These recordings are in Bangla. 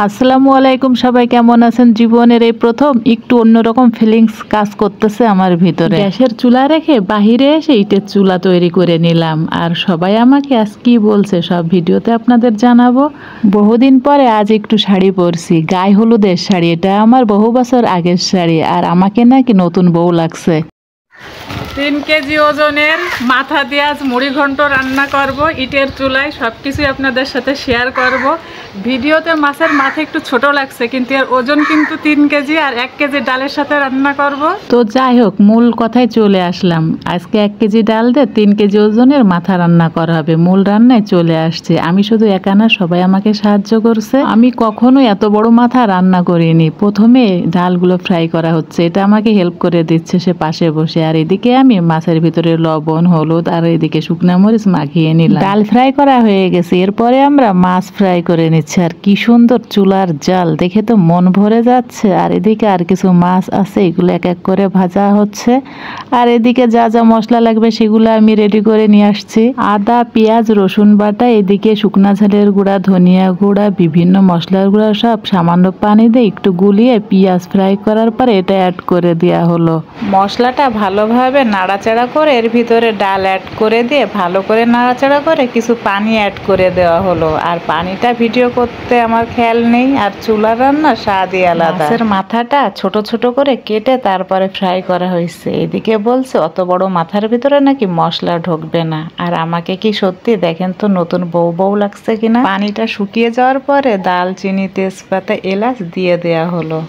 আসসালামু আলাইকুম, সবাই কেমন আছেন? জীবনের এই প্রথম একটু অন্যরকম ফিলিংস কাজ করতেছে আমার ভিতরে। গ্যাসের চুলা রেখে বাহিরে এসে ইটের চুলা তৈরি করে নিলাম। আর সবাই আমাকে আজ কি বলছে সব ভিডিওতে আপনাদের জানাবো। বহুদিন পরে আজ একটু শাড়ি পরছি, গায়ে হলুদের শাড়ি। এটা আমার বহু বছর আগের শাড়ি, আর আমাকে নাকি নতুন বউ লাগছে। 3 কেজি ওজনের মাথা দিয়ে আজ মুড়ি ঘন্ট রান্না করব ইটের চুলায়। সব কিছুই আপনাদের সাথে শেয়ার করব। ভিডিওতে মাছের মাথা একটু ছোট লাগছে, কিন্তু এর ওজন কিন্তু 3 কেজি, আর 1 কেজি ডালের সাথে রান্না করব। তো যাই হোক, মূল কথায় চলে আসলাম। আজকে 1 কেজি ডাল দিয়ে 3 কেজি ওজনের মাথা রান্না করা হবে। মূল রান্নায় চলে আসছে। আমি শুধু একা না, সবাই আমাকে সাহায্য করছে। আমি কখনো এত বড় মাথা রান্না করিনি। প্রথমে ডালগুলো ফ্রাই করা হচ্ছে, এটা আমাকে হেল্প করে দিচ্ছে সে পাশে বসে। আর এদিকে আমি মাছের ভিতরে লবণ, হলুদ আর এদিকে শুকনা মরিচ মাখিয়ে নিলাম। ডাল ফ্রাই করা হয়ে গেছে, এরপরে আমরা মাছ ফ্রাই করে নিচ্ছি। আর কি সুন্দর চুলার জাল, দেখে তো মন ভরে যাচ্ছে। আর এদিকে আর কিছু মাছ আছে, এগুলো এক এক করে ভাজা হচ্ছে। আর এদিকে যা যা মশলা লাগবে সেগুলো আমি রেডি করে নিয়ে আসছি। আদা, পেঁয়াজ, রসুন বাটা, এদিকে শুকনা ঝালের গুঁড়া, ধনিয়া গুঁড়া, বিভিন্ন মশলার গুঁড়া সব সামান্য পানি দিয়ে একটু গুলিয়ে পেঁয়াজ ফ্রাই করার পরে এটা অ্যাড করে দেওয়া হলো। মশলাটা ভালোভাবে নাড়াচাড়া করে এর ভিতরে ডাল অ্যাড করে দিয়ে ভালো করে নাড়াচাড়া করে কিছু পানি অ্যাড করে দেওয়া হলো। আর পানিটা ভিডিও করতে আমার খেয়াল নেই। আর চুলার রান্না স্বাদই আলাদা। মাছের মাথাটা ছোট ছোট করে কেটে তারপরে ফ্রাই করা হয়েছে। এদিকে বলছে অত বড় মাথার ভিতরে নাকি মশলা ঢুকবে না। আর আমাকে কি সত্যি দেখেন তো নতুন বউ বউ লাগছে কিনা। পানিটা শুকিয়ে যাওয়ার পরে দালচিনি, তেজপাতা, এলাচ দিয়ে দেওয়া হলো।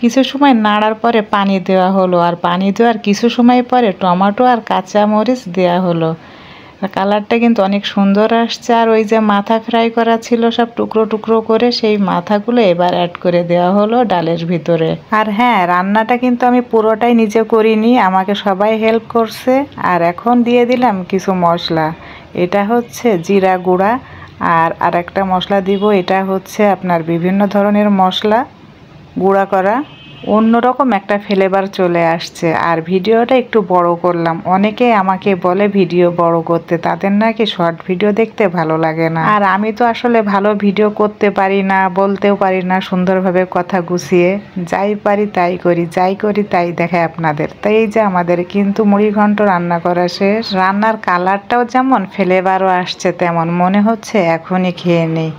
কিছু সময় নাড়ার পরে পানি দেওয়া হলো। আর পানি দেওয়ার কিছু সময় পরে টমেটো আর কাঁচা মরিচ দেওয়া হলো। কালারটা কিন্তু অনেক সুন্দর আসছে। আর ওই যে মাথা ফ্রাই করা ছিল সব টুকরো টুকরো করে, সেই মাথাগুলো এবার অ্যাড করে দেওয়া হলো ডালের ভিতরে। আর হ্যাঁ, রান্নাটা কিন্তু আমি পুরোটাই নিজে করিনি, আমাকে সবাই হেল্প করছে। আর এখন দিয়ে দিলাম কিছু মশলা। এটা হচ্ছে জিরা গুঁড়া। আর একটা মশলা দিব, এটা হচ্ছে আপনার বিভিন্ন ধরনের মশলা গুঁড়া করা। অন্যরকম একটা ফ্লেভার চলে আসছে। আর ভিডিওটা একটু বড় করলাম। অনেকে আমাকে বলে ভিডিও বড় করতে, তাদের নাকি শর্ট ভিডিও দেখতে ভালো লাগে না। আর আমি তো আসলে ভালো ভিডিও করতে পারি না, বলতেও পারি না সুন্দরভাবে কথা গুছিয়ে। যাই পারি তাই করি, যাই করি তাই দেখায় আপনাদের। তাই এই যে আমাদের কিন্তু মুড়ি ঘন্ট রান্না করা শেষ। রান্নার কালারটাও যেমন, ফ্লেভারও আসছে তেমন। মনে হচ্ছে এখনই খেয়ে নেই।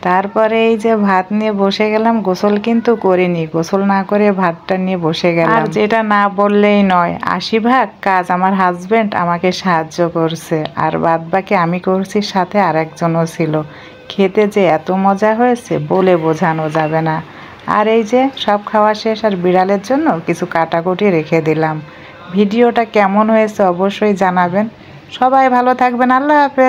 তারপরে এই যে ভাত নিয়ে বসে গেলাম। গোসল কিন্তু করিনি, গোসল না করে ভাতটা নিয়ে বসে গেলাম। আর যেটা না বললেই নয়, 80% কাজ আমার হাজবেন্ড আমাকে সাহায্য করছে, আর বাদ বাকি আমি করছি, সাথে আরেকজনও ছিল। খেতে যে এত মজা হয়েছে বলে বোঝানো যাবে না। আর এই যে সব খাওয়া শেষ, আর বিড়ালের জন্য কিছু কাটাকুটি রেখে দিলাম। ভিডিওটা কেমন হয়েছে অবশ্যই জানাবেন। সবাই ভালো থাকবেন। আল্লাহ হাফেজ।